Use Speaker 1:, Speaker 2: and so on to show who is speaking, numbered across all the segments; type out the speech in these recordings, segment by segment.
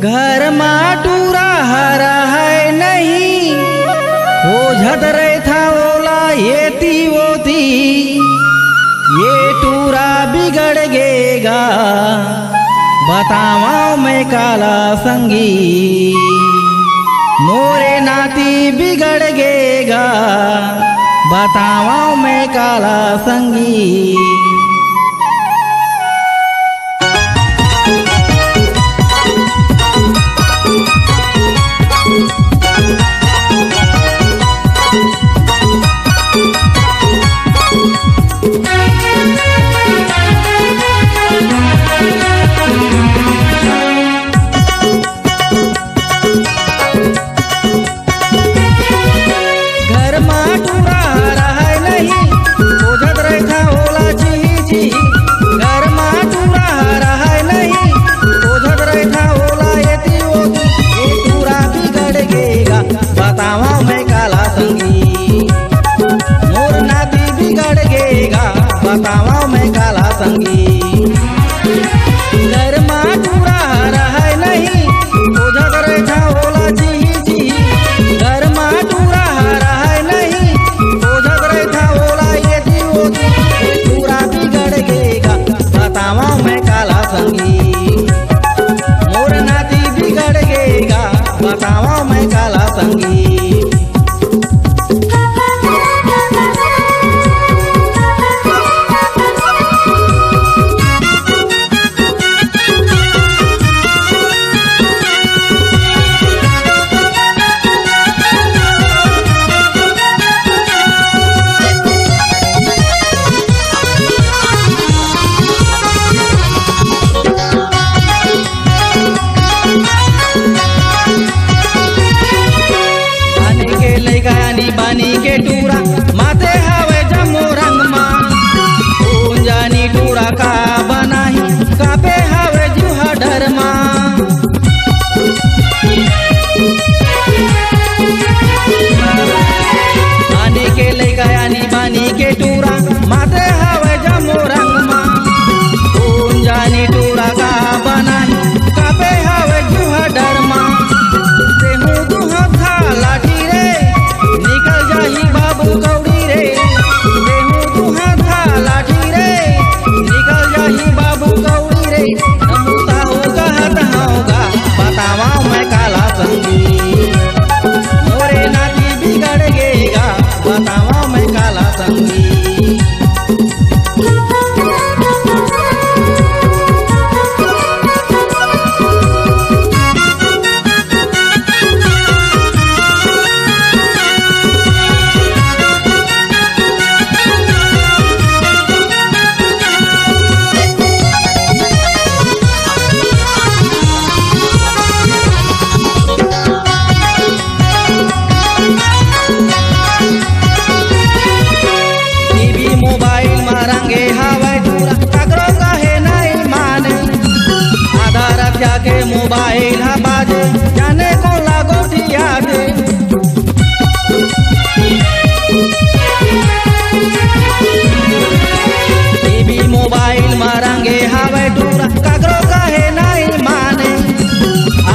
Speaker 1: घर माटूरा हरा है नहीं हो झद रहे था ओला येती वोती ये टूरा बिगड़ गेगा बतावा मैं काला संगी मोरे नाती बिगड़ गेगा बतावा मैं काला संगी। बतावा मैं काला संगी मोर नाती बिगड़ गेगा बतावा मैं काला संगी। घर माटूरा हरा है नहीं ओझद रेखा ओला जी जी घर माटूरा हरा है नहीं ओझद रेखा ओला ये जी ओजी टूरा बिगड़ गेगा बतावा मैं काला संगी मोर नाती बिगड़ गेगा बतावा मैं काला संगी। बानी के टूरा माते हवे जमो रंग मा जानी टूरा का बनाही कापे हवे जुहा डर मा आने के लेगा यानी बानी के टूरा माते हवे जमो रंग मा जानी टूरा का बनाही कापे हवे जुहा डर मा देहू दुहा था लाठी रे निकल जाही बाबू कौड़ी रे देहू तुहा था लाठी रे निकल जाही बाबू कौड़ी रे नमुता होगा हत होगा बतावा मैं काला संगी मोरे नाती बिगड़ गेगा बतावा मैं काला संगी। मोबाइल मारेंगे हवाई टूरा ककरो कहे नहीं माने आधा रखा के मोबाइल हा बाजे जाने को लागो याद टीवी मोबाइल मारेंगे हवाई टूरा ककरो कहे नहीं माने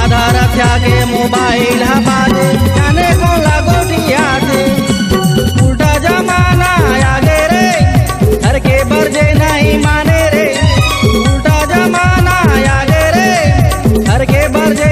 Speaker 1: आधा रखा के मोबाइल हा बाजे जाने को लागो याद उल्टा जमाना आगे घर के बरजे नहीं माने रे उल्टा जमाना आगे रे घर के बरजे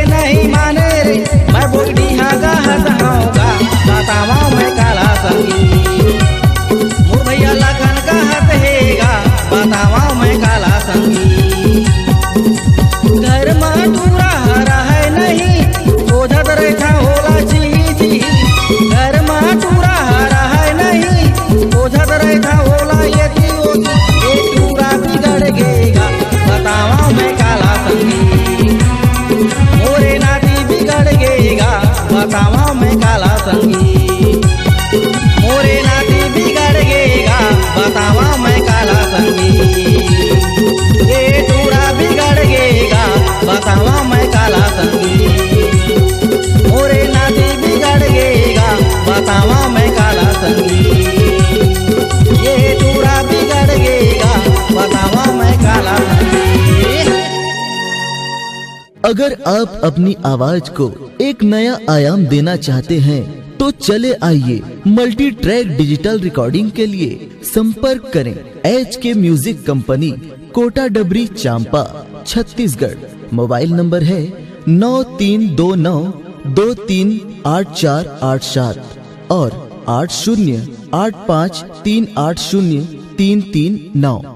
Speaker 2: अगर आप अपनी आवाज को एक नया आयाम देना चाहते हैं तो चले आइए मल्टी ट्रैक डिजिटल रिकॉर्डिंग के लिए संपर्क करें HK म्यूजिक कंपनी, कोटा डबरी, चांपा, छत्तीसगढ़। मोबाइल नंबर है 9329238487 और 8085380339।